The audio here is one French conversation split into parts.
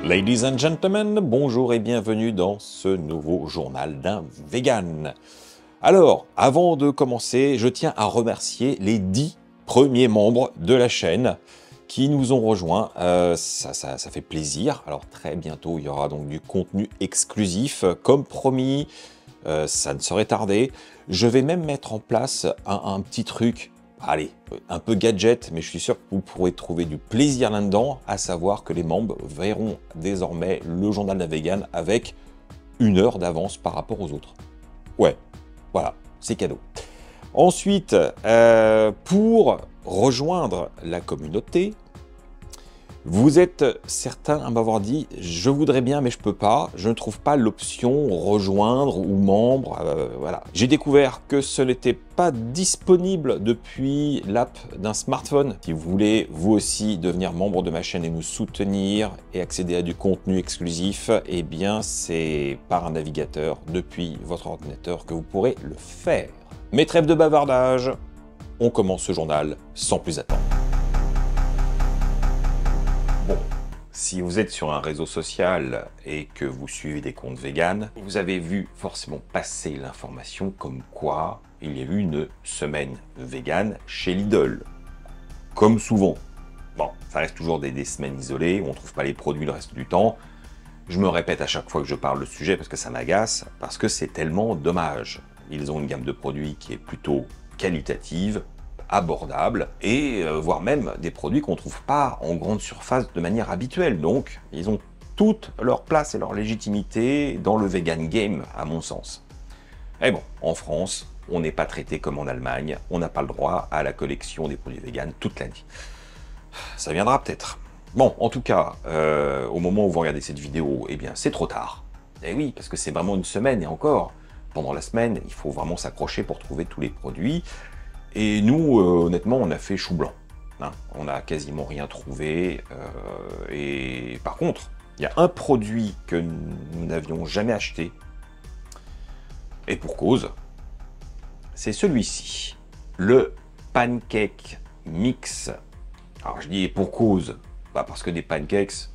Ladies and gentlemen, bonjour et bienvenue dans ce nouveau journal d'un vegan. Alors, avant de commencer, je tiens à remercier les 10 premiers membres de la chaîne qui nous ont rejoints. Ça fait plaisir. Alors très bientôt, il y aura donc du contenu exclusif. Comme promis, ça ne saurait tarder. Je vais même mettre en place un petit truc. Allez, un peu gadget, mais je suis sûr que vous pourrez trouver du plaisir là-dedans, à savoir que les membres verront désormais le journal d'un vegan avec 1 heure d'avance par rapport aux autres. Ouais, voilà, c'est cadeau. Ensuite, pour rejoindre la communauté, vous êtes certains à m'avoir dit « je voudrais bien mais je peux pas, je ne trouve pas l'option rejoindre ou membre ». Voilà. J'ai découvert que ce n'était pas disponible depuis l'app d'un smartphone. Si vous voulez vous aussi devenir membre de ma chaîne et nous soutenir et accéder à du contenu exclusif, eh bien c'est par un navigateur depuis votre ordinateur que vous pourrez le faire. Mais trêve de bavardage, on commence ce journal sans plus attendre. Bon, si vous êtes sur un réseau social et que vous suivez des comptes véganes, vous avez vu forcément passer l'information comme quoi il y a eu une semaine végane chez Lidl. Comme souvent. Bon, ça reste toujours des semaines isolées où on ne trouve pas les produits le reste du temps. Je me répète à chaque fois que je parle de ce sujet parce que ça m'agace, parce que c'est tellement dommage. Ils ont une gamme de produits qui est plutôt qualitative, abordable, et voire même des produits qu'on ne trouve pas en grande surface de manière habituelle. Donc, ils ont toute leur place et leur légitimité dans le vegan game, à mon sens. Et bon, en France, on n'est pas traité comme en Allemagne, on n'a pas le droit à la collection des produits vegan toute l'année. Ça viendra peut-être. Bon, en tout cas, au moment où vous regardez cette vidéo, eh bien, c'est trop tard. Et oui, parce que c'est vraiment une semaine, et encore, pendant la semaine, il faut vraiment s'accrocher pour trouver tous les produits. Et nous, honnêtement, on a fait chou blanc. Hein. On n'a quasiment rien trouvé. Et par contre, il y a un produit que nous n'avions jamais acheté. Et pour cause, c'est celui-ci. Le pancake mix. Alors je dis et pour cause, bah parce que des pancakes,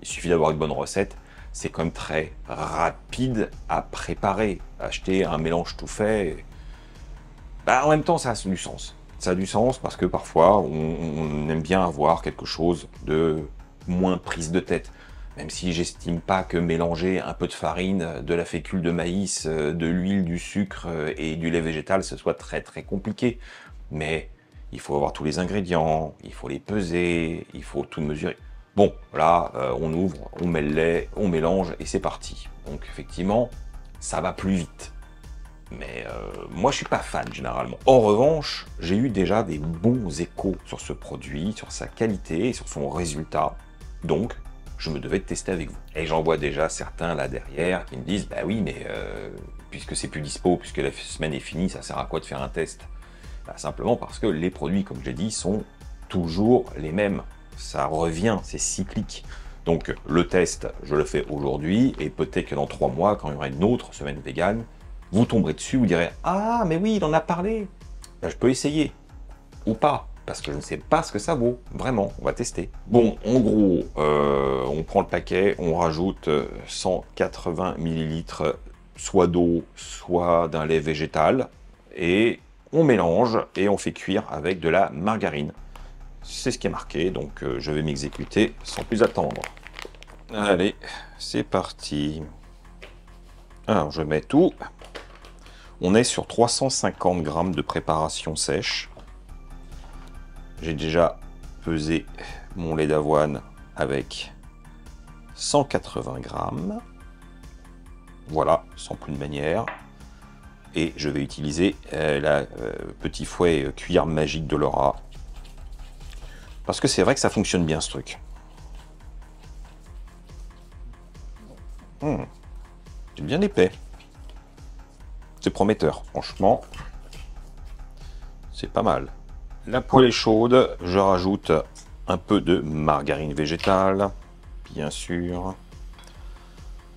il suffit d'avoir une bonne recette. C'est quand même très rapide à préparer. Acheter un mélange tout fait... Bah, en même temps, ça a du sens. Ça a du sens parce que parfois, on aime bien avoir quelque chose de moins prise de tête. Même si j'estime pas que mélanger un peu de farine, de la fécule de maïs, de l'huile, du sucre et du lait végétal, ce soit très très compliqué. Mais il faut avoir tous les ingrédients, il faut les peser, il faut tout mesurer. Bon, là, on ouvre, on met le lait, on mélange et c'est parti. Donc effectivement, ça va plus vite. Mais moi, je suis pas fan, généralement. En revanche, j'ai eu déjà des bons échos sur ce produit, sur sa qualité et sur son résultat. Donc, je me devais de tester avec vous. Et j'en vois déjà certains là derrière qui me disent « Bah oui, mais puisque c'est plus dispo, puisque la semaine est finie, ça sert à quoi de faire un test ?» Bah, simplement parce que les produits, comme j'ai dit, sont toujours les mêmes. Ça revient, c'est cyclique. Donc, le test, je le fais aujourd'hui, et peut-être que dans 3 mois, quand il y aura une autre semaine végane, vous tomberez dessus, vous direz « Ah, mais oui, il en a parlé !» Ben, je peux essayer. Ou pas, parce que je ne sais pas ce que ça vaut. Vraiment, on va tester. Bon, en gros, on prend le paquet, on rajoute 180 ml soit d'eau, soit d'un lait végétal, et on mélange, et on fait cuire avec de la margarine. C'est ce qui est marqué, donc je vais m'exécuter sans plus attendre. Allez, c'est parti. Alors, je mets tout. On est sur 350 grammes de préparation sèche. J'ai déjà pesé mon lait d'avoine avec 180 grammes. Voilà, sans plus de manière. Et je vais utiliser la petit fouet cuillère magique de Laura. Parce que c'est vrai que ça fonctionne bien ce truc. C'est bien épais. C'est prometteur, franchement. C'est pas mal. La poêle est chaude, je rajoute un peu de margarine végétale, bien sûr.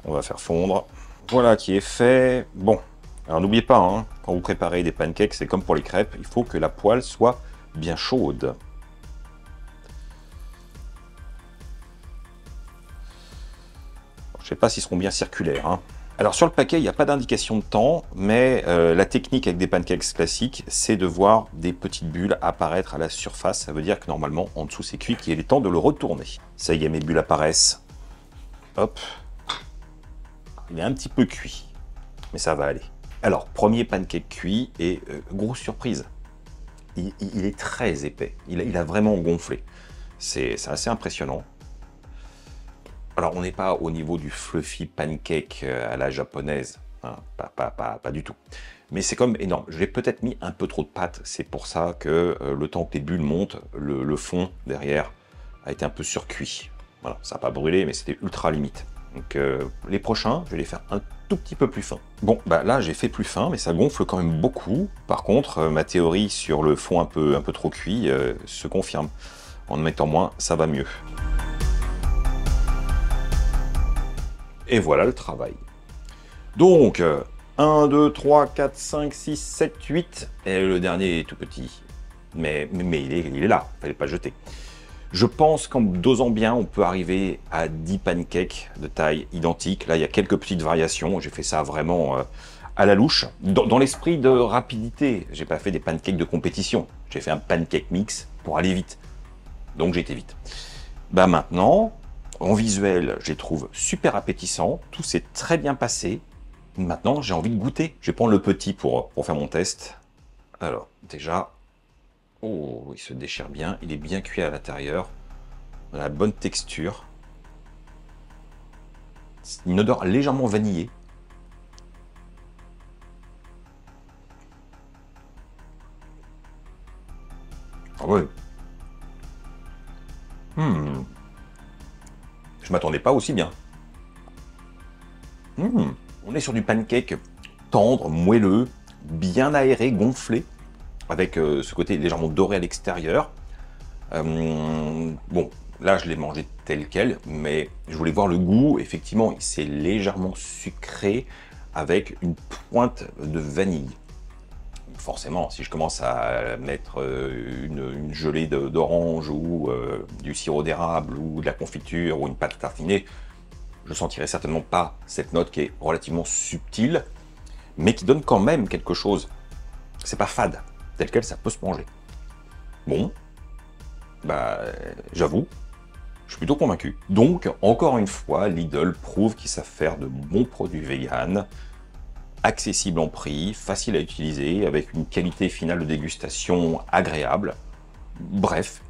On va faire fondre. Voilà qui est fait. Bon, alors n'oubliez pas, hein, quand vous préparez des pancakes, c'est comme pour les crêpes, il faut que la poêle soit bien chaude. sais pas s'ils seront bien circulaires, hein. Alors sur le paquet, il n'y a pas d'indication de temps, mais la technique avec des pancakes classiques, c'est de voir des petites bulles apparaître à la surface. Ça veut dire que normalement, en dessous, c'est cuit, qu'il est temps de le retourner. Ça y est, mes bulles apparaissent. Hop. Il est un petit peu cuit, mais ça va aller. Alors, premier pancake cuit, et grosse surprise. Il est très épais. Il a vraiment gonflé. C'est assez impressionnant. Alors, on n'est pas au niveau du fluffy pancake à la japonaise, hein, pas du tout. Mais c'est comme énorme. J'ai peut-être mis un peu trop de pâte. C'est pour ça que le temps que les bulles montent, le fond derrière a été un peu surcuit. Voilà, ça n'a pas brûlé, mais c'était ultra limite. Donc les prochains, je vais les faire un tout petit peu plus fins. Bon, bah là j'ai fait plus fin, mais ça gonfle quand même beaucoup. Par contre, ma théorie sur le fond un peu trop cuit se confirme. En mettant moins, ça va mieux. Et voilà le travail. Donc, 1, 2, 3, 4, 5, 6, 7, 8. Et le dernier est tout petit. Mais il est là, il ne fallait pas le jeter. Je pense qu'en dosant bien, on peut arriver à 10 pancakes de taille identique. Là, il y a quelques petites variations. J'ai fait ça vraiment à la louche. Dans l'esprit de rapidité, j'ai pas fait des pancakes de compétition. J'ai fait un pancake mix pour aller vite. Donc j'ai été vite. Bah maintenant, en visuel, je les trouve super appétissants. Tout s'est très bien passé. Maintenant, j'ai envie de goûter. Je vais prendre le petit pour faire mon test. Alors, déjà... Oh, il se déchire bien, il est bien cuit à l'intérieur, on a la bonne texture. C'est une odeur légèrement vanillée. Ah ouais. Je m'attendais pas aussi bien. On est sur du pancake tendre, moelleux, bien aéré, gonflé, avec ce côté légèrement doré à l'extérieur. Bon, là je l'ai mangé tel quel, mais je voulais voir le goût. Effectivement, c'est légèrement sucré avec une pointe de vanille. Forcément, si je commence à mettre une gelée d'orange ou du sirop d'érable ou de la confiture ou une pâte tartinée, je sentirai certainement pas cette note qui est relativement subtile, mais qui donne quand même quelque chose. C'est pas fade. Tel quel, ça peut se manger. Bon, bah, j'avoue, je suis plutôt convaincu. Donc, encore une fois, Lidl prouve qu'ils savent faire de bons produits véganes, accessibles en prix, faciles à utiliser, avec une qualité finale de dégustation agréable. Bref,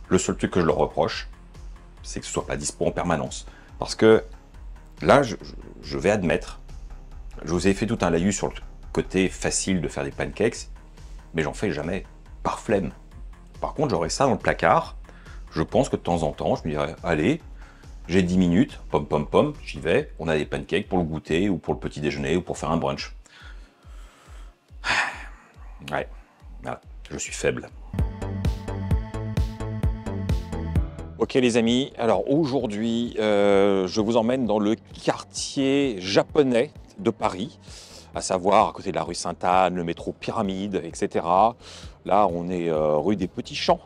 le seul truc que je leur reproche, c'est que ce soit pas dispo en permanence. Parce que là, je vais admettre, je vous ai fait tout un laïus sur le côté facile de faire des pancakes, mais j'en fais jamais, par flemme. Par contre, j'aurais ça dans le placard. Je pense que de temps en temps, je me dirais, allez, j'ai 10 minutes, pom pom pom, j'y vais, on a des pancakes pour le goûter, ou pour le petit déjeuner, ou pour faire un brunch. Ouais, voilà, je suis faible. Ok les amis, alors aujourd'hui, je vous emmène dans le quartier japonais de Paris, à savoir à côté de la rue Sainte-Anne, le métro Pyramide, etc. Là, on est rue des Petits Champs.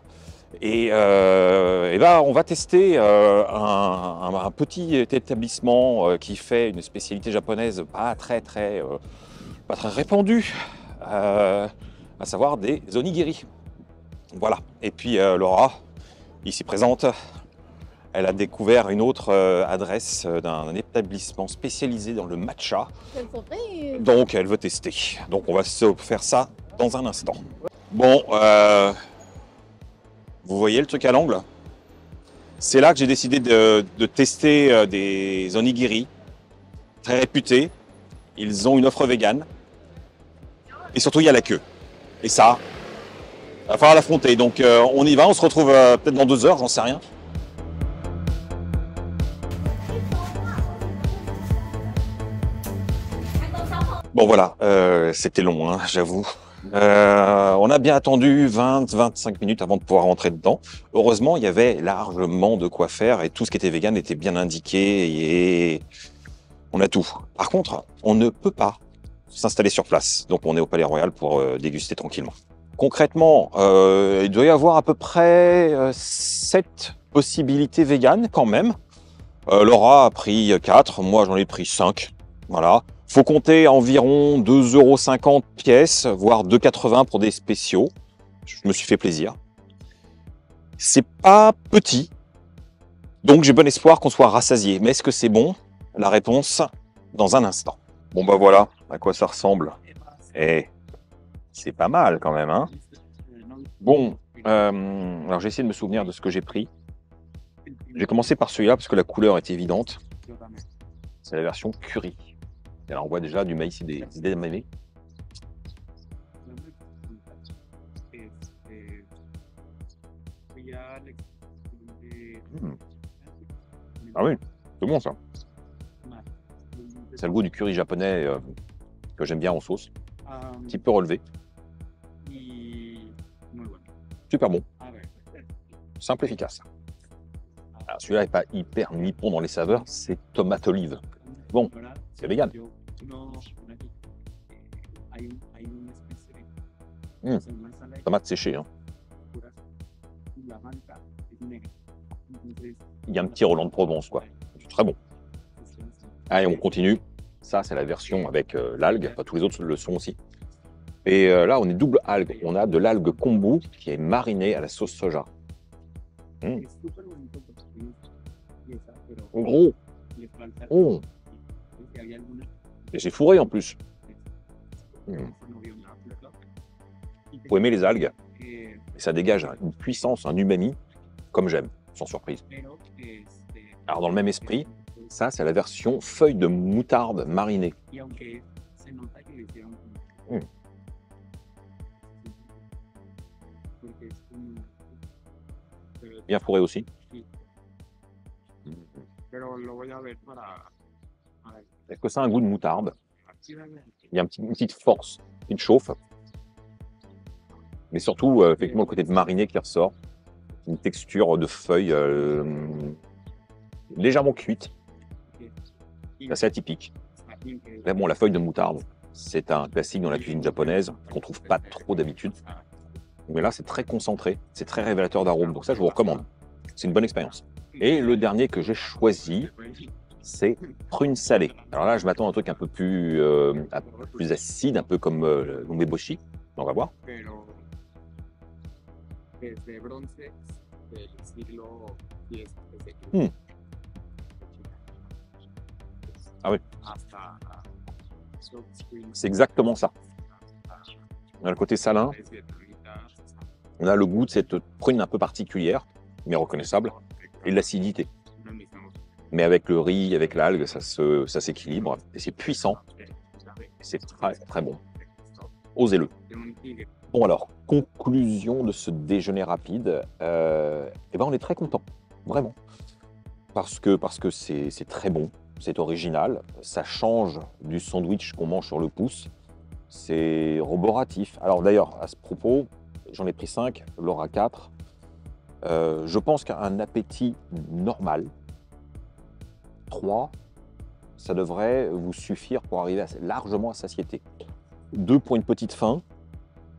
Et ben, on va tester un petit établissement qui fait une spécialité japonaise pas très répandue, à savoir des onigiri. Voilà. Et puis Laura, ici présente, elle a découvert une autre adresse d'un établissement spécialisé dans le matcha. Donc elle veut tester. Donc on va se faire ça dans un instant. Bon, vous voyez le truc à l'angle? C'est là que j'ai décidé de tester des onigiri très réputés. Ils ont une offre végane. Et surtout, il y a la queue. Et ça, il va falloir l'affronter. Donc on y va, on se retrouve peut-être dans 2 heures, j'en sais rien. Bon voilà, c'était long, hein, j'avoue. On a bien attendu 20-25 minutes avant de pouvoir rentrer dedans. Heureusement, il y avait largement de quoi faire et tout ce qui était vegan était bien indiqué et on a tout. Par contre, on ne peut pas s'installer sur place. Donc on est au Palais Royal pour déguster tranquillement. Concrètement, il doit y avoir à peu près 7 possibilités véganes quand même. Laura a pris 4, moi j'en ai pris 5. Voilà. Faut compter environ 2,50 € pièce, voire 2,80 € pour des spéciaux. Je me suis fait plaisir. C'est pas petit, donc j'ai bon espoir qu'on soit rassasié. Mais est-ce que c'est bon? La réponse dans un instant. Bon bah voilà à quoi ça ressemble. Eh, c'est pas mal quand même, hein? Bon, alors j'ai essayé de me souvenir de ce que j'ai pris. J'ai commencé par celui-là parce que la couleur est évidente. C'est la version curry. Et là, on voit déjà du maïs et des edamame. Ah oui, c'est bon ça. C'est le goût du curry japonais que j'aime bien en sauce. Un petit peu relevé. Super bon. Simple, efficace. Alors celui-là n'est pas hyper nippon dans les saveurs, c'est tomate olive. Bon, c'est vegan. Tomate séchée. Hein. Il y a un petit Roland de Provence, quoi. C'est très bon. Allez, on continue. Ça, c'est la version avec l'algue. Enfin, tous les autres le sont aussi. Et là, on est double algue. On a de l'algue kombu qui est marinée à la sauce soja. Gros. Oh. Et c'est fourré en plus. Faut aimer les algues. Et ça dégage une puissance, un umami, comme j'aime, sans surprise. Alors dans le même esprit, ça c'est la version feuille de moutarde marinée. Bien fourré aussi. Est-ce que ça a un goût de moutarde? Il y a une petite force, une chauffe. Mais surtout, effectivement, le côté de mariné qui ressort. Une texture de feuille légèrement cuite. C'est assez atypique. Là, bon, la feuille de moutarde, c'est un classique dans la cuisine japonaise qu'on ne trouve pas trop d'habitude. Mais là, c'est très concentré, c'est très révélateur d'arômes. Donc ça, je vous recommande. C'est une bonne expérience. Et le dernier que j'ai choisi, c'est prune salée. Alors là, je m'attends à un truc un peu plus acide, un peu comme l'umeboshi. On va voir. Ah oui. C'est exactement ça. On a le côté salin. On a le goût de cette prune un peu particulière, mais reconnaissable, et de l'acidité. Mais avec le riz, avec l'algue, ça s'équilibre, et c'est puissant. C'est très, très bon. Osez-le. Bon alors, conclusion de ce déjeuner rapide. Eh ben on est très content, vraiment. Parce que c'est très bon, c'est original, ça change du sandwich qu'on mange sur le pouce. C'est roboratif. Alors d'ailleurs, à ce propos, j'en ai pris 5, Laura 4. Je pense qu'un appétit normal, 3, ça devrait vous suffire pour arriver largement à satiété. 2 pour une petite faim,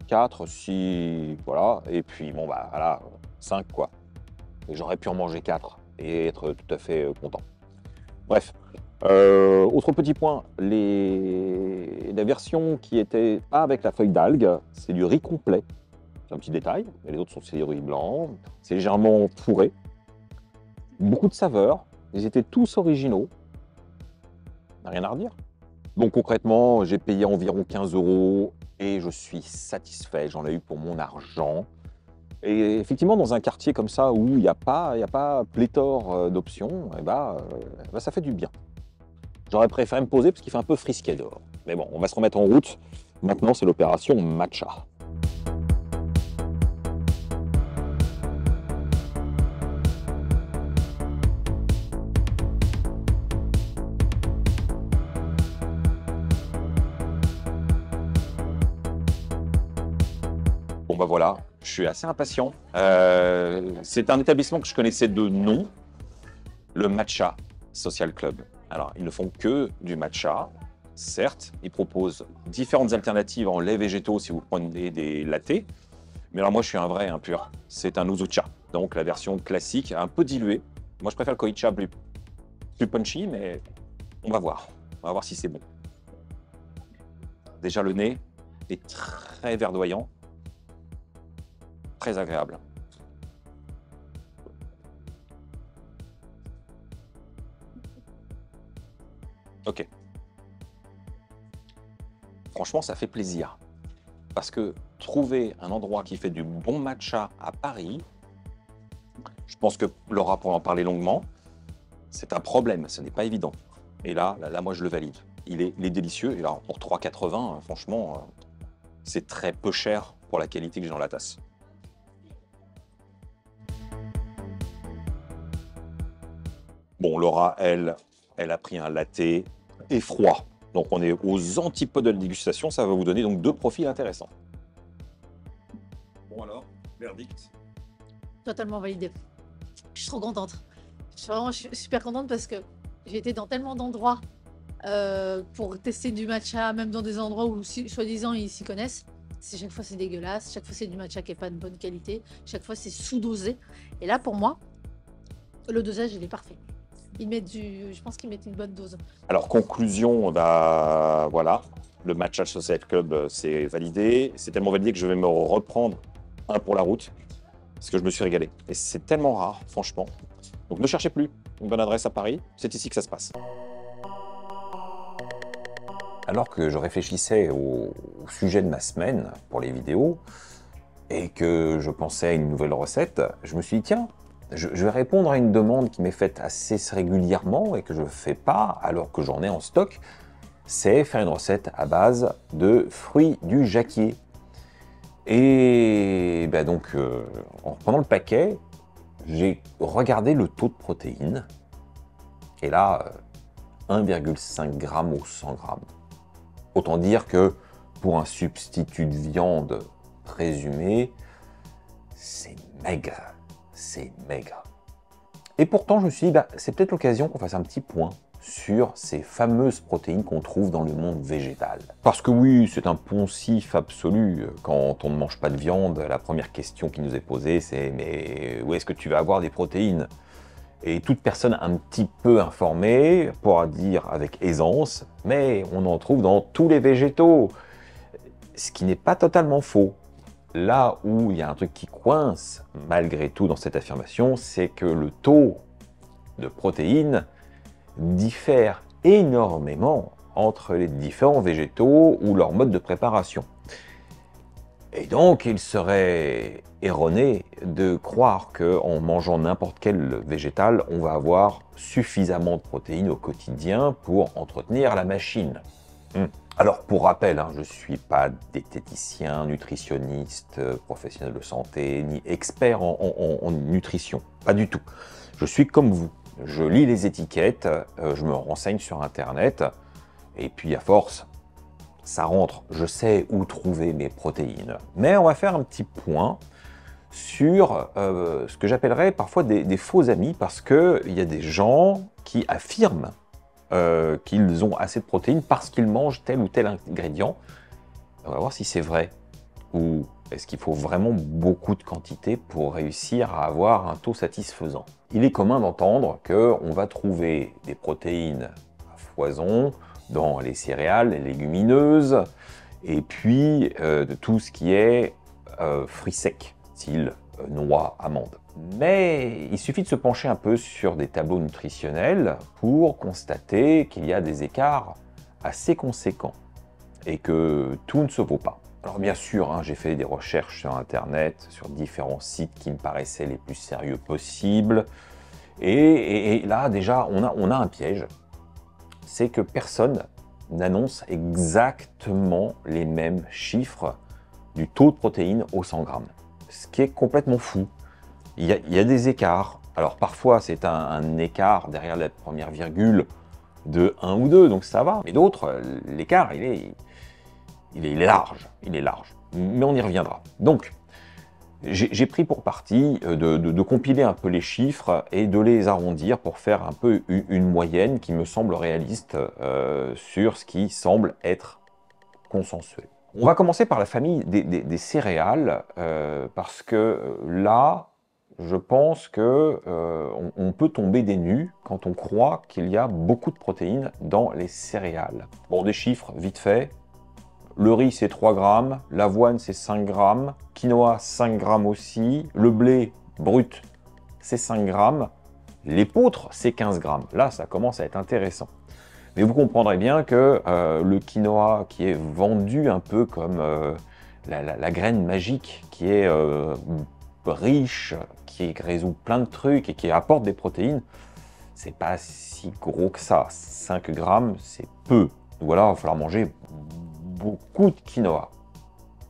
4 si... voilà, et puis bon bah voilà, 5 quoi. J'aurais pu en manger 4 et être tout à fait content. Bref, autre petit point, la version qui était pas avec la feuille d'algue, c'est du riz complet. C'est un petit détail, mais les autres sont c'est du riz blanc, c'est légèrement fourré. Beaucoup de saveurs, ils étaient tous originaux. Rien à redire. Donc concrètement, j'ai payé environ 15 € et je suis satisfait, j'en ai eu pour mon argent. Et effectivement, dans un quartier comme ça où il n'y a pas pléthore d'options, et ça fait du bien. J'aurais préféré me poser parce qu'il fait un peu frisquet dehors. Mais bon, on va se remettre en route. Maintenant, c'est l'opération matcha. Bon bah voilà, je suis assez impatient. C'est un établissement que je connaissais de nom, le Matcha Social Club. Alors, ils ne font que du matcha, certes. Ils proposent différentes alternatives en lait végétaux si vous prenez des lattés. Mais alors moi, je suis un vrai impur. C'est un uzucha, donc la version classique, un peu diluée. Moi, je préfère le koicha plus punchy, mais on va voir. On va voir si c'est bon. Déjà, le nez est très verdoyant, très agréable. Ok. Franchement, ça fait plaisir. Parce que trouver un endroit qui fait du bon matcha à Paris, je pense que Laura pourra en parler longuement, c'est un problème, ce n'est pas évident. Et là, moi, je le valide. Il est délicieux. Et alors, pour 3,80, franchement, c'est très peu cher pour la qualité que j'ai dans la tasse. Bon, Laura, elle a pris un latte et froid. Donc, on est aux antipodes de la dégustation. Ça va vous donner donc deux profils intéressants. Bon alors, verdict? Totalement validé. Je suis trop contente. Je suis super contente parce que j'ai été dans tellement d'endroits pour tester du matcha, même dans des endroits où soi-disant ils s'y connaissent. Chaque fois c'est dégueulasse, chaque fois c'est du matcha qui n'est pas de bonne qualité, chaque fois c'est sous-dosé. Et là pour moi, le dosage il est parfait. Je pense qu'ils mettent une bonne dose. Alors, conclusion, bah, voilà, le Matcha Social Club, c'est validé. C'est tellement validé que je vais me reprendre un pour la route, parce que je me suis régalé. Et c'est tellement rare, franchement. Donc, ne cherchez plus une bonne adresse à Paris, c'est ici que ça se passe. Alors que je réfléchissais au sujet de ma semaine pour les vidéos, et que je pensais à une nouvelle recette, je me suis dit, tiens, je vais répondre à une demande qui m'est faite assez régulièrement et que je ne fais pas alors que j'en ai en stock, c'est faire une recette à base de fruits du jacquier. Et ben donc, en reprenant le paquet, j'ai regardé le taux de protéines, et là, 1,5 g au 100 g. Autant dire que pour un substitut de viande présumé, c'est maigre. C'est maigre. Et pourtant, je me suis dit, bah, c'est peut-être l'occasion qu'on fasse un petit point sur ces fameuses protéines qu'on trouve dans le monde végétal. Parce que oui, c'est un poncif absolu. Quand on ne mange pas de viande, la première question qui nous est posée, c'est « mais où est-ce que tu vas avoir des protéines ?» Et toute personne un petit peu informée pourra dire avec aisance « mais on en trouve dans tous les végétaux !» Ce qui n'est pas totalement faux. Là où il y a un truc qui coince, malgré tout, dans cette affirmation, c'est que le taux de protéines diffère énormément entre les différents végétaux ou leur mode de préparation. Et donc, il serait erroné de croire qu'en mangeant n'importe quel végétal, on va avoir suffisamment de protéines au quotidien pour entretenir la machine. Alors, pour rappel, je ne suis pas diététicien, nutritionniste, professionnel de santé, ni expert en nutrition. Pas du tout. Je suis comme vous. Je lis les étiquettes, je me renseigne sur Internet, et puis à force, ça rentre. Je sais où trouver mes protéines. Mais on va faire un petit point sur ce que j'appellerais parfois des faux amis, parce qu'il y a des gens qui affirment qu'ils ont assez de protéines parce qu'ils mangent tel ou tel ingrédient. On va voir si c'est vrai. Ou est-ce qu'il faut vraiment beaucoup de quantité pour réussir à avoir un taux satisfaisant? Il est commun d'entendre qu'on va trouver des protéines à foison dans les céréales, les légumineuses, et puis de tout ce qui est fruits secs, style noix, amandes. Mais il suffit de se pencher un peu sur des tableaux nutritionnels pour constater qu'il y a des écarts assez conséquents et que tout ne se vaut pas. Alors bien sûr, j'ai fait des recherches sur Internet, sur différents sites qui me paraissaient les plus sérieux possibles. Et là, déjà, on a un piège. C'est que personne n'annonce exactement les mêmes chiffres du taux de protéines au 100 g. Ce qui est complètement fou. Il y a des écarts. Alors parfois, c'est un écart derrière la première virgule de 1 ou 2, donc ça va. Mais d'autres, l'écart, il est large. Il est large. Mais on y reviendra. Donc, j'ai pris pour parti de compiler un peu les chiffres et de les arrondir pour faire un peu une moyenne qui me semble réaliste sur ce qui semble être consensuel. On va commencer par la famille des céréales, parce que là, je pense que on peut tomber des nues quand on croit qu'il y a beaucoup de protéines dans les céréales. Bon, des chiffres, vite fait. Le riz, c'est 3 grammes. L'avoine, c'est 5 grammes. Quinoa, 5 grammes aussi. Le blé brut, c'est 5 grammes. L'épeautre, c'est 15 grammes. Là, ça commence à être intéressant. Mais vous comprendrez bien que le quinoa, qui est vendu un peu comme la graine magique, qui est riche, qui résout plein de trucs et qui apporte des protéines, c'est pas si gros que ça. 5 grammes, c'est peu. Donc voilà, il va falloir manger beaucoup de quinoa.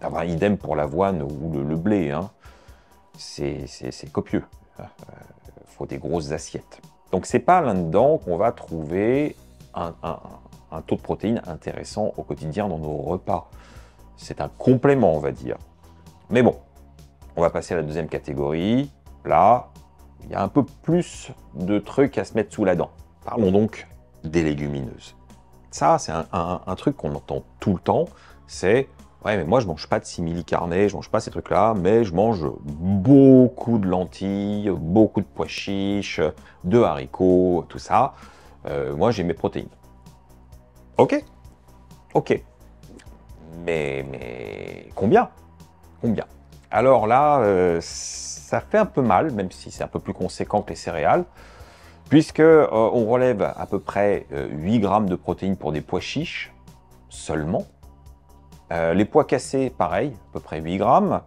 Enfin, idem pour l'avoine ou le blé. Hein. C'est copieux. Il faut des grosses assiettes. Donc c'est pas là-dedans qu'on va trouver un taux de protéines intéressant au quotidien dans nos repas. C'est un complément, on va dire. Mais bon, on va passer à la deuxième catégorie. Là, il y a un peu plus de trucs à se mettre sous la dent. Parlons donc des légumineuses. Ça, c'est un truc qu'on entend tout le temps. C'est « Ouais, mais moi, je mange pas de simili-carné, je mange pas ces trucs-là, mais je mange beaucoup de lentilles, beaucoup de pois chiches, de haricots, tout ça. Moi, j'ai mes protéines. » Ok, ok. Mais combien? Combien? Alors là, ça fait un peu mal, même si c'est un peu plus conséquent que les céréales, puisque on relève à peu près 8 grammes de protéines pour des pois chiches, seulement. Les pois cassés, pareil, à peu près 8 grammes.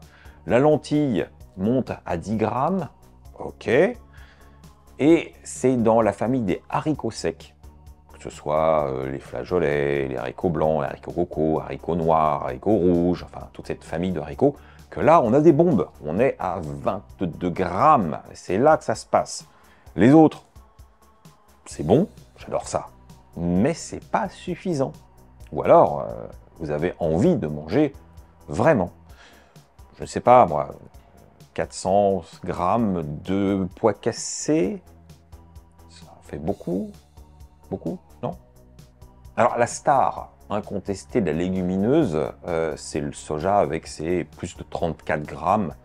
La lentille monte à 10 grammes, ok. Et c'est dans la famille des haricots secs, que ce soit les flageolets, les haricots blancs, les haricots coco, haricots noirs, haricots rouges, enfin toute cette famille de haricots, que là on a des bombes. On est à 22 grammes, c'est là que ça se passe. Les autres, c'est bon, j'adore ça, mais c'est pas suffisant. Ou alors, vous avez envie de manger vraiment. Je ne sais pas, moi, 400 grammes de pois cassés, ça fait beaucoup? Beaucoup? Non? Alors, la star incontestée de la légumineuse, c'est le soja avec ses plus de 34 grammes.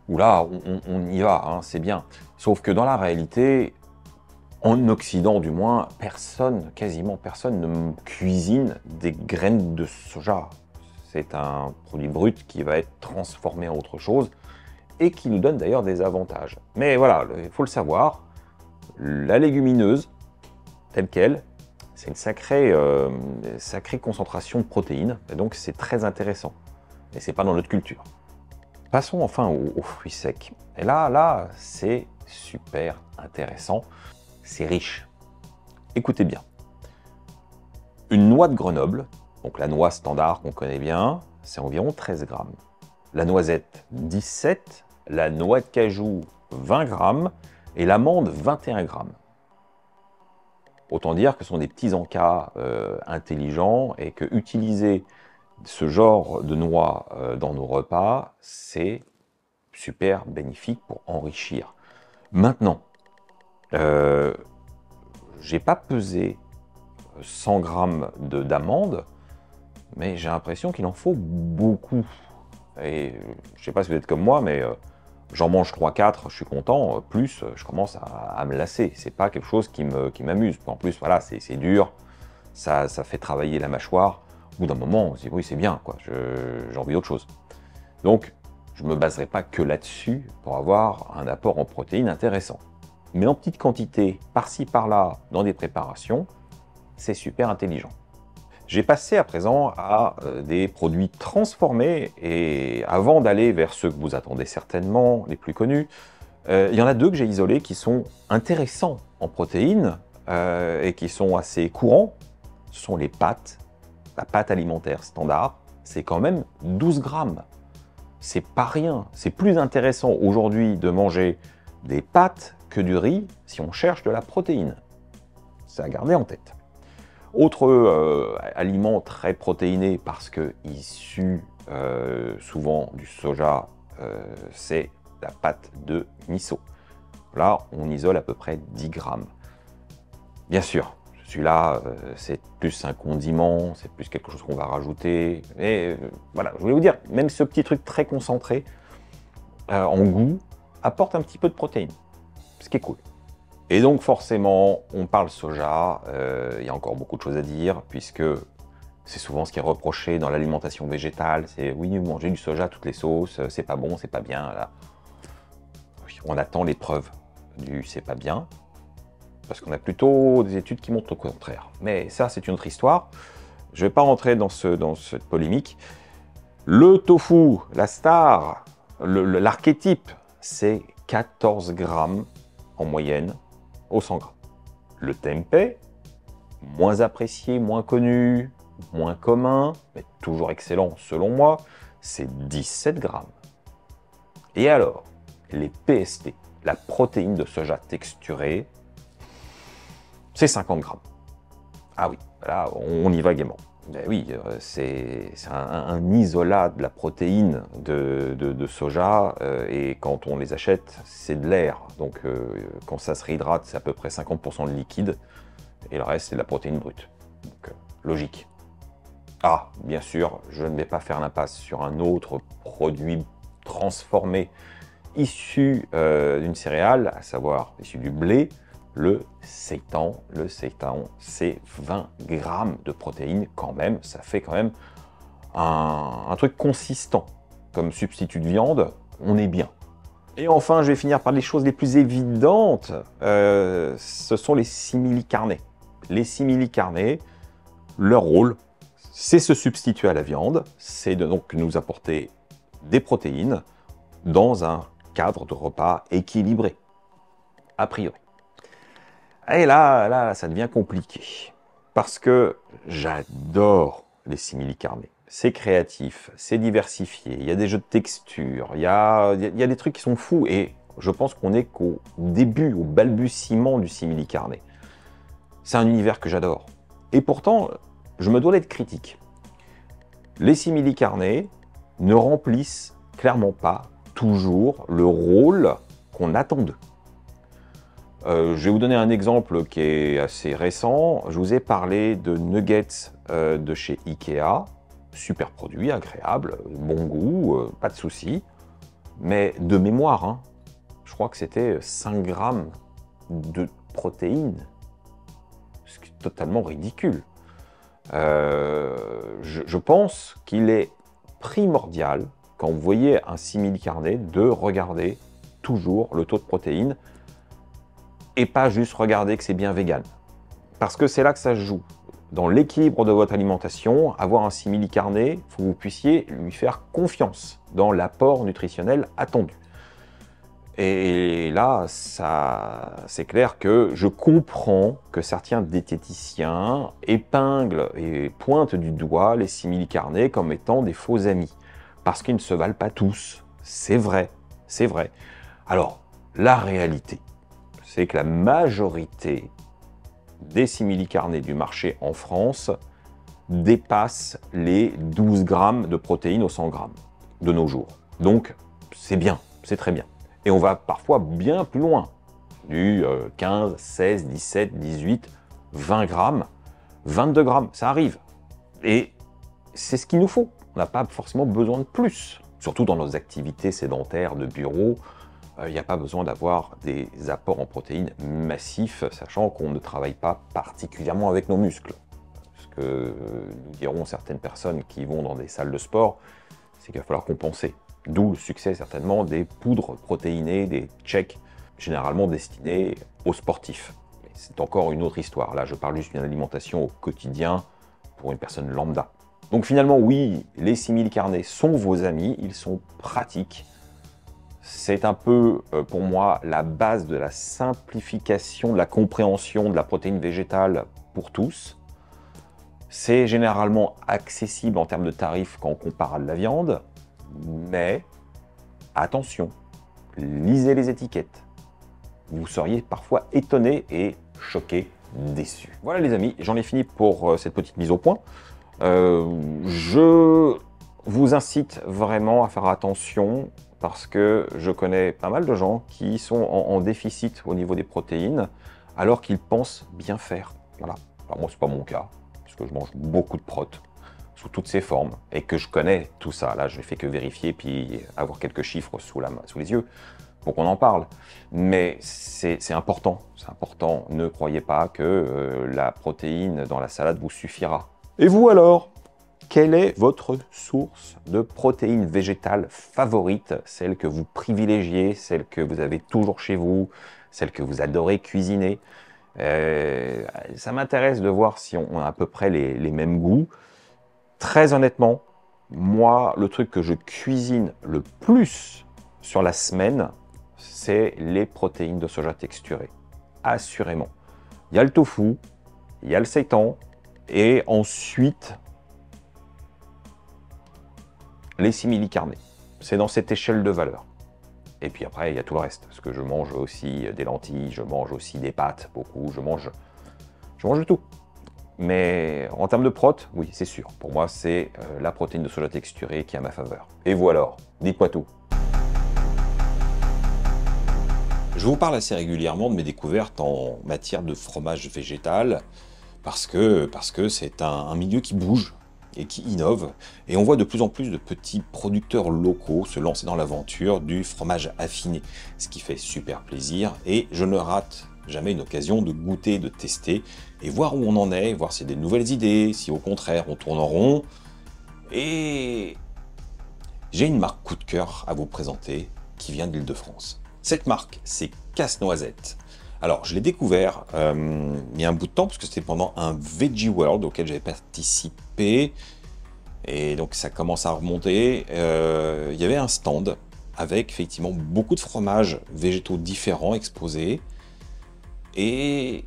Où là, on y va, hein, c'est bien. Sauf que dans la réalité, en Occident du moins, personne, quasiment personne ne cuisine des graines de soja. C'est un produit brut qui va être transformé en autre chose et qui nous donne d'ailleurs des avantages. Mais voilà, il faut le savoir, la légumineuse, telle qu'elle, c'est une sacrée concentration de protéines, et donc c'est très intéressant. Et c'est pas dans notre culture. Passons enfin aux fruits secs. Et là, c'est super intéressant. C'est riche. Écoutez bien. Une noix de Grenoble, donc la noix standard qu'on connaît bien, c'est environ 13 grammes. La noisette, 17. La noix de cajou, 20 grammes. Et l'amande, 21 grammes. Autant dire que ce sont des petits encas intelligents et que utiliser ce genre de noix dans nos repas, c'est super bénéfique pour enrichir. Maintenant, j'ai pas pesé 100 grammes d'amandes, mais j'ai l'impression qu'il en faut beaucoup. Et je sais pas si vous êtes comme moi, mais j'en mange 3-4, je suis content. Plus, je commence à me lasser. C'est pas quelque chose qui m'amuse. En plus, voilà, c'est dur, ça fait travailler la mâchoire. Au bout d'un moment, on se dit oui, c'est bien, quoi. J'ai envie d'autre chose. Donc, je ne me baserai pas que là-dessus pour avoir un apport en protéines intéressant. Mais en petite quantité, par-ci, par-là, dans des préparations, c'est super intelligent. J'ai passé à présent à des produits transformés, et avant d'aller vers ceux que vous attendez certainement, les plus connus, il y en a deux que j'ai isolés qui sont intéressants en protéines et qui sont assez courants. Ce sont les pâtes. La pâte alimentaire standard, c'est quand même 12 grammes. C'est pas rien. C'est plus intéressant aujourd'hui de manger des pâtes que du riz si on cherche de la protéine. C'est à garder en tête. Autre aliment très protéiné parce que issu souvent du soja, c'est la pâte de miso. Là, on isole à peu près 10 grammes. Bien sûr, celui-là, c'est plus un condiment, c'est plus quelque chose qu'on va rajouter. Et voilà, je voulais vous dire, même ce petit truc très concentré, en goût, apporte un petit peu de protéines, ce qui est cool. Et donc forcément, on parle soja, il y a encore beaucoup de choses à dire, puisque c'est souvent ce qui est reproché dans l'alimentation végétale, c'est oui, manger du soja à toutes les sauces, c'est pas bon, c'est pas bien. Là. On attend les preuves du c'est pas bien, parce qu'on a plutôt des études qui montrent au contraire. Mais ça, c'est une autre histoire. Je ne vais pas rentrer dans cette polémique. Le tofu, la star, l'archétype, c'est 14 grammes en moyenne au 100 grammes. Le tempeh, moins apprécié, moins connu, moins commun, mais toujours excellent selon moi, c'est 17 grammes. Et alors, les PST, la protéine de soja texturée, c'est 50 grammes. Ah oui, là, on y va gaiement. Ben oui, c'est un isolat de la protéine de soja, et quand on les achète, c'est de l'air. Donc quand ça se réhydrate, c'est à peu près 50% de liquide, et le reste, c'est de la protéine brute. Donc logique. Ah, bien sûr, je ne vais pas faire l'impasse sur un autre produit transformé issu d'une céréale, à savoir issu du blé, le seitan. Le seitan, c'est 20 grammes de protéines quand même. Ça fait quand même un truc consistant. Comme substitut de viande, on est bien. Et enfin, je vais finir par les choses les plus évidentes. Ce sont les simili-carnés. Les simili-carnés, leur rôle, c'est se substituer à la viande. C'est donc nous apporter des protéines dans un cadre de repas équilibré, a priori. Et là, ça devient compliqué. Parce que j'adore les simili-carnés. C'est créatif, c'est diversifié, il y a des jeux de texture, il y a des trucs qui sont fous. Et je pense qu'on est qu'au début, au balbutiement du simili-carné. C'est un univers que j'adore. Et pourtant, je me dois d'être critique. Les simili-carnés ne remplissent clairement pas toujours le rôle qu'on attend d'eux. Je vais vous donner un exemple qui est assez récent. Je vous ai parlé de nuggets de chez Ikea. Super produit, agréable, bon goût, pas de souci. Mais de mémoire, hein, je crois que c'était 5 grammes de protéines. Ce qui est totalement ridicule. Je pense qu'il est primordial, quand vous voyez un simili-carné, de regarder toujours le taux de protéines et pas juste regarder que c'est bien vegan. Parce que c'est là que ça se joue. Dans l'équilibre de votre alimentation, avoir un simili-carné, il faut que vous puissiez lui faire confiance dans l'apport nutritionnel attendu. Et là, c'est clair que je comprends que certains diététiciens épinglent et pointent du doigt les simili-carnés comme étant des faux amis. Parce qu'ils ne se valent pas tous. C'est vrai, c'est vrai. Alors, la réalité, c'est que la majorité des simili-carnés du marché en France dépassent les 12 grammes de protéines au 100 grammes de nos jours. Donc, c'est bien, c'est très bien. Et on va parfois bien plus loin, du 15, 16, 17, 18, 20 grammes, 22 grammes, ça arrive. Et c'est ce qu'il nous faut. On n'a pas forcément besoin de plus. Surtout dans nos activités sédentaires de bureau, il n'y a pas besoin d'avoir des apports en protéines massifs, sachant qu'on ne travaille pas particulièrement avec nos muscles. Ce que nous diront certaines personnes qui vont dans des salles de sport, c'est qu'il va falloir compenser. D'où le succès certainement des poudres protéinées, des shakes, généralement destinés aux sportifs. C'est encore une autre histoire. Là, je parle juste d'une alimentation au quotidien pour une personne lambda. Donc finalement, oui, les simili-carnés sont vos amis, ils sont pratiques. C'est un peu, pour moi, la base de la simplification, de la compréhension de la protéine végétale pour tous. C'est généralement accessible en termes de tarifs quand on compare à de la viande, mais attention, lisez les étiquettes. Vous seriez parfois étonné et choqué, déçu. Voilà les amis, j'en ai fini pour cette petite mise au point. Je vous incite vraiment à faire attention parce que je connais pas mal de gens qui sont en déficit au niveau des protéines alors qu'ils pensent bien faire. Voilà. Alors moi, c'est pas mon cas, puisque je mange beaucoup de protes sous toutes ses formes et que je connais tout ça. Là, je ne fais que vérifier puis avoir quelques chiffres sous les yeux. faut qu'on en parle. Mais c'est important, c'est important. Ne croyez pas que la protéine dans la salade vous suffira. Et vous alors? Quelle est votre source de protéines végétales favorite? Celle que vous privilégiez, celle que vous avez toujours chez vous, celle que vous adorez cuisiner? Ça m'intéresse de voir si on a à peu près les mêmes goûts. Très honnêtement, moi, le truc que je cuisine le plus sur la semaine, c'est les protéines de soja texturées. Assurément. Il y a le tofu, il y a le seitan, et ensuite, les simili-carnés. C'est dans cette échelle de valeur. Et puis après, il y a tout le reste. Parce que je mange aussi des lentilles, je mange aussi des pâtes, beaucoup. Je mange de tout. Mais en termes de prot, oui, c'est sûr. Pour moi, c'est la protéine de soja texturée qui est à ma faveur. Et vous alors? Dites-moi tout. Je vous parle assez régulièrement de mes découvertes en matière de fromage végétal, parce que c'est un milieu qui bouge et qui innove, et on voit de plus en plus de petits producteurs locaux se lancer dans l'aventure du fromage affiné, ce qui fait super plaisir, et je ne rate jamais une occasion de goûter, de tester, et voir où on en est, voir s'il y a des nouvelles idées, si au contraire on tourne en rond, et j'ai une marque coup de cœur à vous présenter qui vient de l'Île-de-France. Cette marque, c'est Casse-Noisette. Alors, je l'ai découvert il y a un bout de temps, parce que c'était pendant un Veggie World auquel j'avais participé. Et donc, ça commence à remonter. Il y avait un stand avec effectivement beaucoup de fromages végétaux différents exposés. Et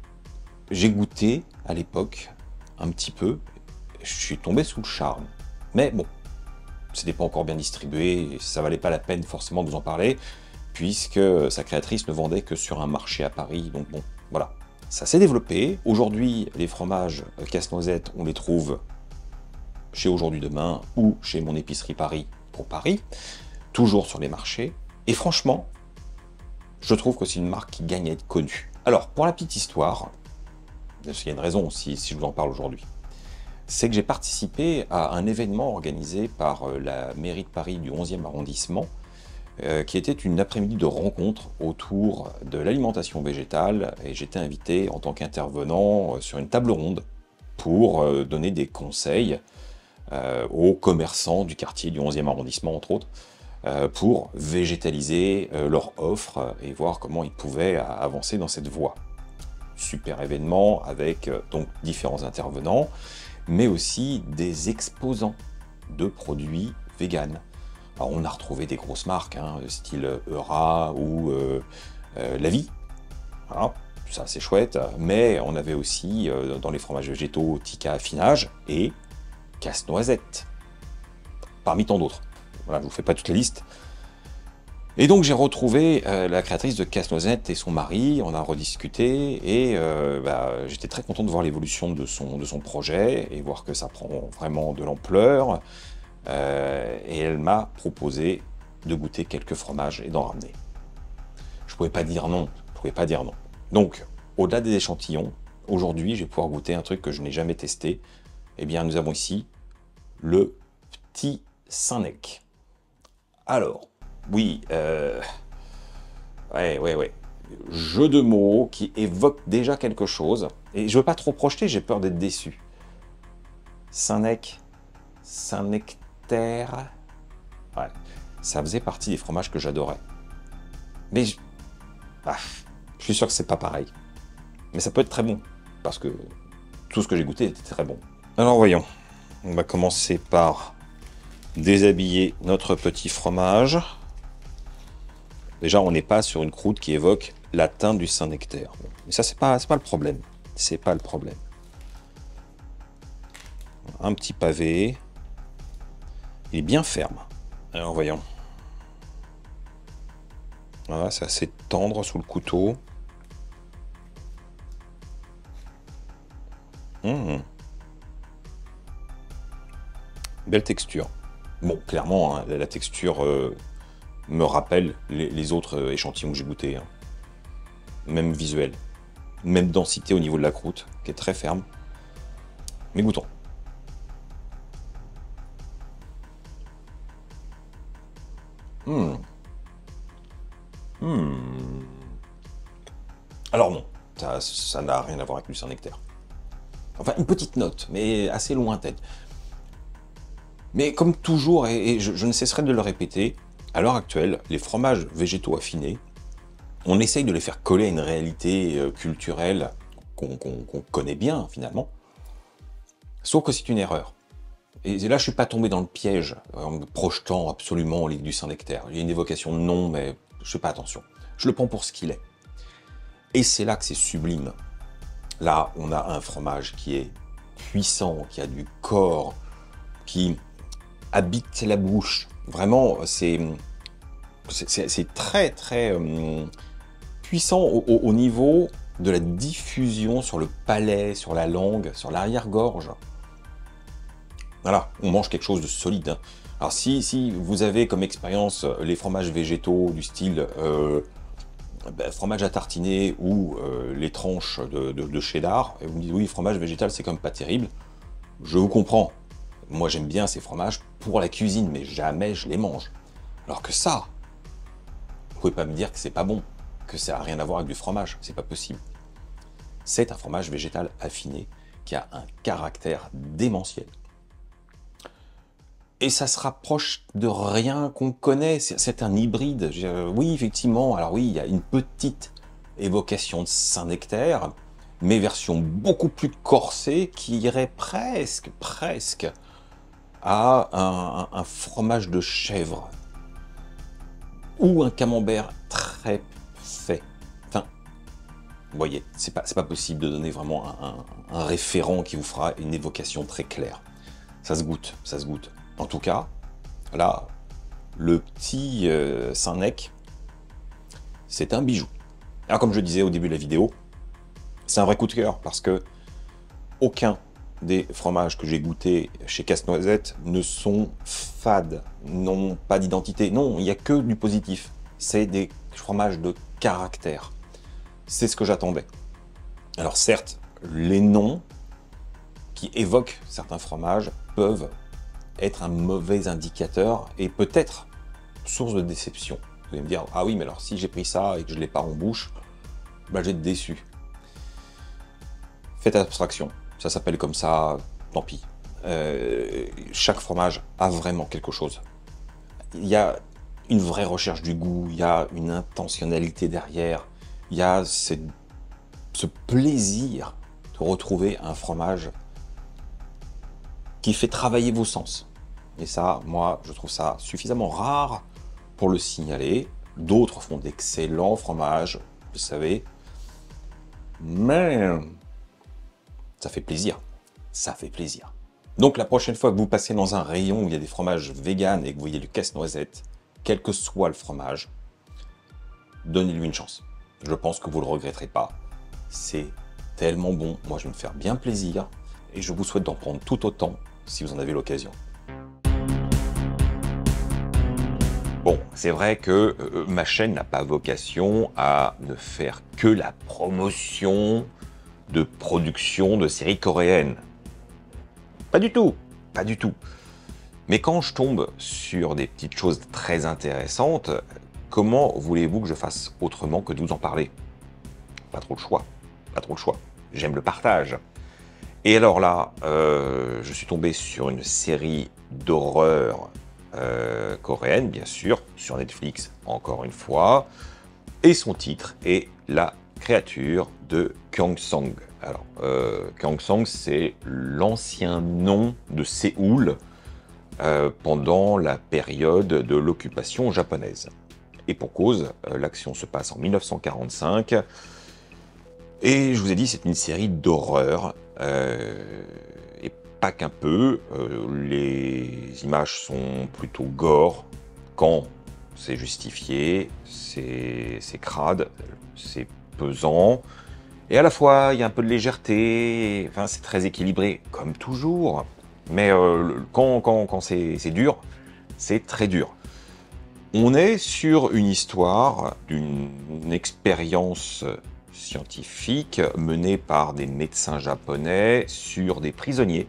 j'ai goûté à l'époque un petit peu. Je suis tombé sous le charme. Mais bon, c'était pas encore bien distribué, et ça valait pas la peine forcément de vous en parler, puisque sa créatrice ne vendait que sur un marché à Paris, donc bon, voilà. Ça s'est développé. Aujourd'hui, les fromages Casse-Noisette, on les trouve chez Aujourd'hui Demain ou chez Mon Épicerie Paris pour Paris, toujours sur les marchés. Et franchement, je trouve que c'est une marque qui gagne à être connue. Alors, pour la petite histoire, il y a une raison si je vous en parle aujourd'hui, c'est que j'ai participé à un événement organisé par la mairie de Paris du 11e arrondissement, qui était une après-midi de rencontre autour de l'alimentation végétale, et j'étais invité en tant qu'intervenant sur une table ronde pour donner des conseils aux commerçants du quartier du 11e arrondissement, entre autres, pour végétaliser leur offre et voir comment ils pouvaient avancer dans cette voie. Super événement avec donc différents intervenants, mais aussi des exposants de produits véganes. Alors, on a retrouvé des grosses marques, style Eura ou La Vie. Voilà, ça c'est chouette. Mais on avait aussi dans les fromages végétaux Tika Affinage et Casse-Noisette, parmi tant d'autres. Voilà, je ne vous fais pas toute la liste. Et donc j'ai retrouvé la créatrice de Casse-Noisette et son mari, on a rediscuté, et j'étais très content de voir l'évolution de son projet et voir que ça prend vraiment de l'ampleur. Et elle m'a proposé de goûter quelques fromages et d'en ramener. Je pouvais pas dire non, Donc, au-delà des échantillons, aujourd'hui, je vais pouvoir goûter un truc que je n'ai jamais testé. Eh bien, nous avons ici le petit Saint-Nec. Alors, oui, ouais. Jeu de mots qui évoque déjà quelque chose. Et je veux pas trop projeter, j'ai peur d'être déçu. Saint-Nec, Saint-Nectaire. Ouais, ça faisait partie des fromages que j'adorais. Mais je suis sûr que c'est pas pareil. Mais ça peut être très bon, parce que tout ce que j'ai goûté était très bon. Alors voyons, on va commencer par déshabiller notre petit fromage. Déjà, on n'est pas sur une croûte qui évoque la teinte du Saint-Nectaire. Mais ça, c'est pas le problème. C'est pas le problème. Un petit pavé. Il est bien ferme. Alors, voyons. Voilà, c'est assez tendre sous le couteau. Belle texture. Bon, clairement, la texture me rappelle les autres échantillons que j'ai goûtés. Même visuel. Même densité au niveau de la croûte, qui est très ferme. Mais goûtons. Alors non, ça n'a rien à voir avec du Saint-Nectaire. Enfin, une petite note, mais assez lointaine. Mais comme toujours, et je ne cesserai de le répéter, à l'heure actuelle, les fromages végétaux affinés, on essaye de les faire coller à une réalité culturelle qu'on connaît bien finalement, sauf que c'est une erreur. Et là, je suis pas tombé dans le piège en me projetant absolument au livre du Saint-Nectaire. Il y a une évocation de nom, mais je fais pas attention. Je le prends pour ce qu'il est. Et c'est là que c'est sublime. Là, on a un fromage qui est puissant, qui a du corps, qui habite la bouche. Vraiment, c'est très très puissant au niveau de la diffusion sur le palais, sur la langue, sur l'arrière-gorge. Voilà, on mange quelque chose de solide. Hein. Alors si vous avez comme expérience les fromages végétaux du style fromage à tartiner ou les tranches de cheddar, et vous me dites oui, fromage végétal c'est quand même pas terrible, je vous comprends. Moi j'aime bien ces fromages pour la cuisine, mais jamais je les mange. Alors que ça, vous pouvez pas me dire que c'est pas bon, que ça n'a rien à voir avec du fromage, c'est pas possible. C'est un fromage végétal affiné qui a un caractère démentiel. Et ça se rapproche de rien qu'on connaît, c'est un hybride. Oui, effectivement, alors oui, il y a une petite évocation de Saint-Nectaire, mais version beaucoup plus corsée qui irait presque à un fromage de chèvre ou un camembert très fait. Enfin, vous voyez, c'est pas possible de donner vraiment un référent qui vous fera une évocation très claire. Ça se goûte, ça se goûte. En tout cas, là, le petit Saint-Nec, c'est un bijou. Alors comme je disais au début de la vidéo, c'est un vrai coup de cœur parce que aucun des fromages que j'ai goûtés chez Casse-Noisette ne sont fades, n'ont pas d'identité. Non, il n'y a que du positif. C'est des fromages de caractère. C'est ce que j'attendais. Alors certes, les noms qui évoquent certains fromages peuvent être un mauvais indicateur et peut-être source de déception. Vous allez me dire, ah oui, mais alors si j'ai pris ça et que je ne l'ai pas en bouche, bah, je vais être déçu. Faites abstraction, ça s'appelle comme ça, tant pis. Chaque fromage a vraiment quelque chose. Il y a une vraie recherche du goût, il y a une intentionnalité derrière, il y a ce plaisir de retrouver un fromage qui fait travailler vos sens. Et ça, moi, je trouve ça suffisamment rare pour le signaler. D'autres font d'excellents fromages, vous savez. Mais ça fait plaisir. Ça fait plaisir. Donc la prochaine fois que vous passez dans un rayon où il y a des fromages véganes et que vous voyez du casse-noisette, quel que soit le fromage, donnez-lui une chance. Je pense que vous ne le regretterez pas. C'est tellement bon. Moi, je vais me faire bien plaisir. Et je vous souhaite d'en prendre tout autant si vous en avez l'occasion. Bon, c'est vrai que ma chaîne n'a pas vocation à ne faire que la promotion de production de séries coréennes. Pas du tout, pas du tout. Mais quand je tombe sur des petites choses très intéressantes, comment voulez-vous que je fasse autrement que de vous en parler? Pas trop le choix, pas trop le choix. J'aime le partage. Et alors là, je suis tombé sur une série d'horreur coréenne, bien sûr, sur Netflix, encore une fois. Et son titre est La créature de Gyeongsang. Alors, Gyeongsang, c'est l'ancien nom de Séoul pendant la période de l'occupation japonaise. Et pour cause, l'action se passe en 1945. Et je vous ai dit, c'est une série d'horreur. Et pas qu'un peu. Les images sont plutôt gore quand c'est justifié, c'est crade, c'est pesant. Et à la fois, il y a un peu de légèreté. Enfin, c'est très équilibré, comme toujours. Mais quand c'est dur, c'est très dur. On est sur une histoire d'une expérience scientifique menée par des médecins japonais sur des prisonniers,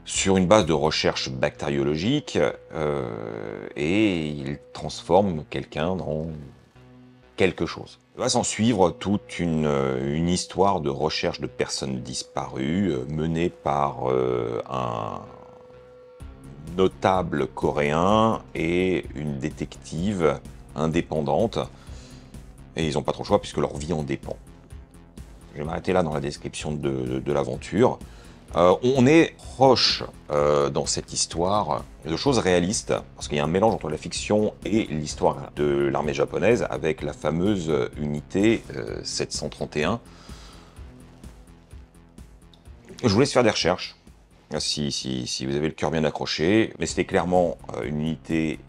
sur une base de recherche bactériologique, et ils transforment quelqu'un dans quelque chose. Il va s'en suivre toute une histoire de recherche de personnes disparues menée par un notable coréen et une détective indépendante. Et ils n'ont pas trop le choix puisque leur vie en dépend. Je vais m'arrêter là dans la description de l'aventure. On est proche dans cette histoire de choses réalistes, parce qu'il y a un mélange entre la fiction et l'histoire de l'armée japonaise avec la fameuse unité 731. Je vous laisse faire des recherches, si vous avez le cœur bien accroché, mais c'était clairement une unité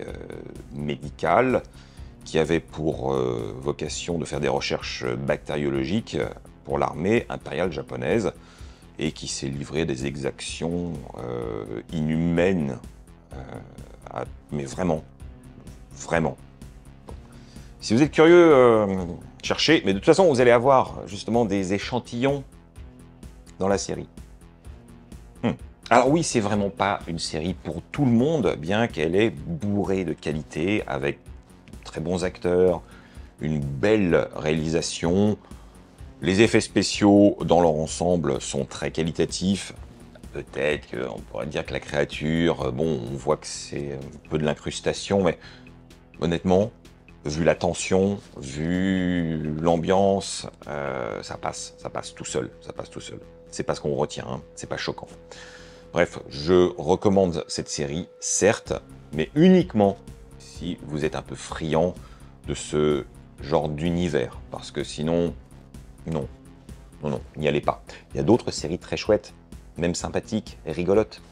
médicale qui avait pour vocation de faire des recherches bactériologiques pour l'armée impériale japonaise et qui s'est livré à des exactions inhumaines, mais vraiment. Si vous êtes curieux, cherchez, mais de toute façon vous allez avoir justement des échantillons dans la série. Alors oui, c'est vraiment pas une série pour tout le monde, bien qu'elle est bourrée de qualité, avec très bons acteurs, une belle réalisation. Les effets spéciaux dans leur ensemble sont très qualitatifs. Peut-être qu'on pourrait dire que la créature, bon, on voit que c'est un peu de l'incrustation, mais honnêtement, vu la tension, vu l'ambiance, ça passe tout seul, C'est pas ce qu'on retient, hein, c'est pas choquant. Bref, je recommande cette série, certes, mais uniquement si vous êtes un peu friand de ce genre d'univers, parce que sinon, non, n'y allez pas. Il y a d'autres séries très chouettes, même sympathiques et rigolotes.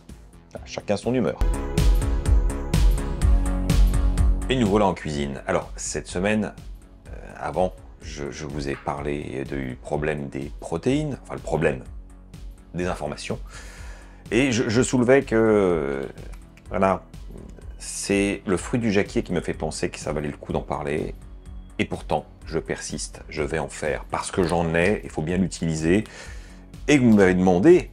Chacun son humeur. Et nous voilà en cuisine. Alors, cette semaine, avant, je vous ai parlé du problème des protéines, enfin le problème des informations. Et je soulevais que, voilà, c'est le fruit du jacquier qui me fait penser que ça valait le coup d'en parler. Et pourtant, je persiste, je vais en faire, parce que j'en ai, il faut bien l'utiliser. Et que vous m'avez demandé,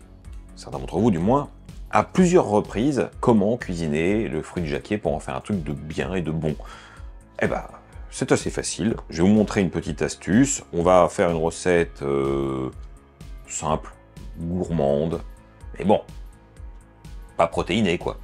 certains d'entre vous du moins, à plusieurs reprises, comment cuisiner le fruit du jacquier pour en faire un truc de bien et de bon. Eh ben, c'est assez facile. Je vais vous montrer une petite astuce. On va faire une recette simple, gourmande, mais bon, pas protéinée, quoi.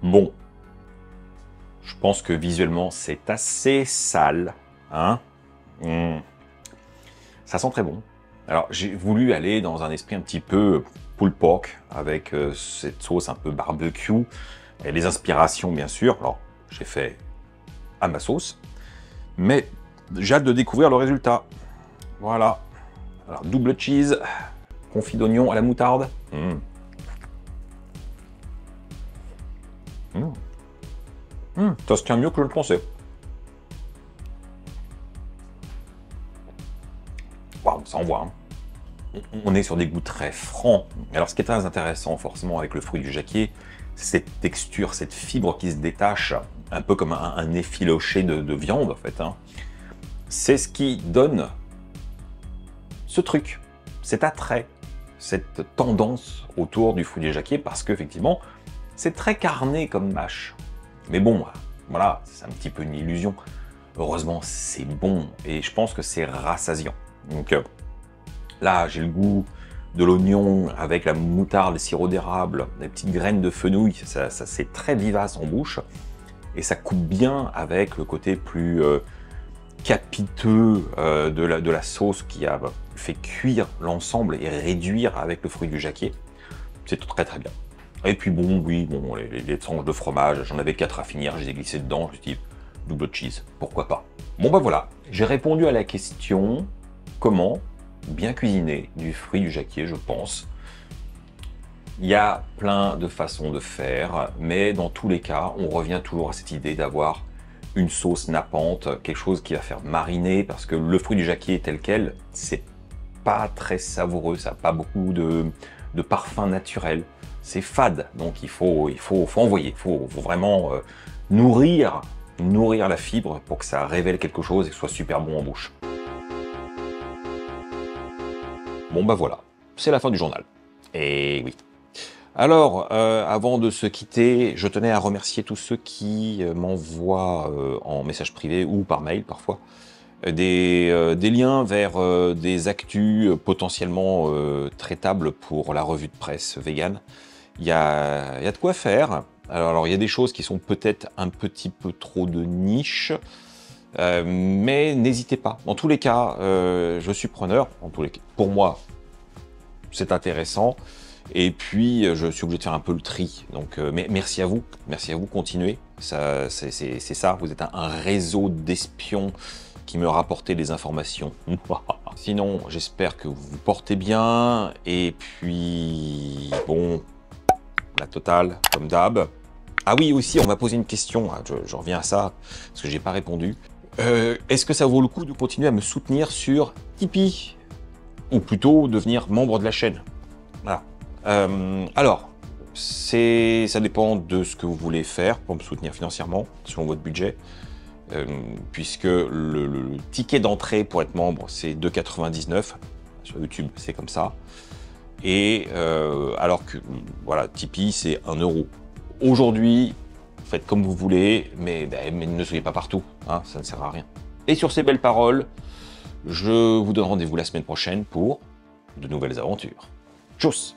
Bon, je pense que visuellement c'est assez sale, hein. Ça sent très bon. Alors j'ai voulu aller dans un esprit un petit peu pulled pork avec cette sauce un peu barbecue et les inspirations bien sûr. Alors j'ai fait à ma sauce, mais j'ai hâte de découvrir le résultat. Voilà. Alors double cheese, confit d'oignon à la moutarde. Ça se tient mieux que je le pensais. Waouh, ça envoie, hein. On est sur des goûts très francs. Alors, ce qui est très intéressant, forcément, avec le fruit du jacquier, c'est cette texture, cette fibre qui se détache, un peu comme un effiloché de viande, en fait, hein. C'est ce qui donne ce truc, cet attrait, cette tendance autour du fruit du jacquier, parce qu'effectivement, c'est très carné comme mâche. Mais bon, voilà, c'est un petit peu une illusion. Heureusement, c'est bon, et je pense que c'est rassasiant. Donc là, j'ai le goût de l'oignon avec la moutarde, le sirop d'érable, les petites graines de fenouil, ça c'est très vivace en bouche, et ça coupe bien avec le côté plus capiteux de la sauce qui a fait cuire l'ensemble et réduire avec le fruit du jacquier. C'est très très bien. Et puis bon, oui, bon, les tranches de fromage, j'en avais 4 à finir, je les ai glissées dedans, je me suis dit, double cheese, pourquoi pas. Bon bah voilà, j'ai répondu à la question, comment bien cuisiner du fruit du jacquier, je pense. Il y a plein de façons de faire, mais dans tous les cas, on revient toujours à cette idée d'avoir une sauce nappante, quelque chose qui va faire mariner, parce que le fruit du jacquier tel quel, c'est pas très savoureux, ça n'a pas beaucoup de parfum naturel, c'est fade, donc il faut envoyer, il faut vraiment nourrir la fibre pour que ça révèle quelque chose et que ce soit super bon en bouche. Bon bah voilà, c'est la fin du journal. Et oui. Alors, avant de se quitter, je tenais à remercier tous ceux qui m'envoient en message privé ou par mail parfois des liens vers des actus potentiellement traitables pour la revue de presse vegan. Il y a de quoi faire. Alors, il y a des choses qui sont peut-être un petit peu trop de niche, mais n'hésitez pas. Dans tous les cas, je suis preneur. Pour moi, c'est intéressant. Et puis, je suis obligé de faire un peu le tri. Donc, merci à vous, continuez. C'est ça, vous êtes un réseau d'espions qui me rapportez des informations. Sinon, j'espère que vous vous portez bien. Et puis, bon, la totale, comme d'hab. Ah oui, aussi, on m'a posé une question. Je reviens à ça, parce que j'ai pas répondu. Est-ce que ça vaut le coup de continuer à me soutenir sur Tipeee? Ou plutôt devenir membre de la chaîne? Voilà. Alors, ça dépend de ce que vous voulez faire pour me soutenir financièrement, selon votre budget, puisque le ticket d'entrée pour être membre, c'est 2,99 €. Sur YouTube, c'est comme ça. Et alors que, voilà, Tipeee, c'est 1 €. Aujourd'hui, faites comme vous voulez, mais ne soyez pas partout, hein, ça ne sert à rien. Et sur ces belles paroles, je vous donne rendez-vous la semaine prochaine pour de nouvelles aventures. Tchuss!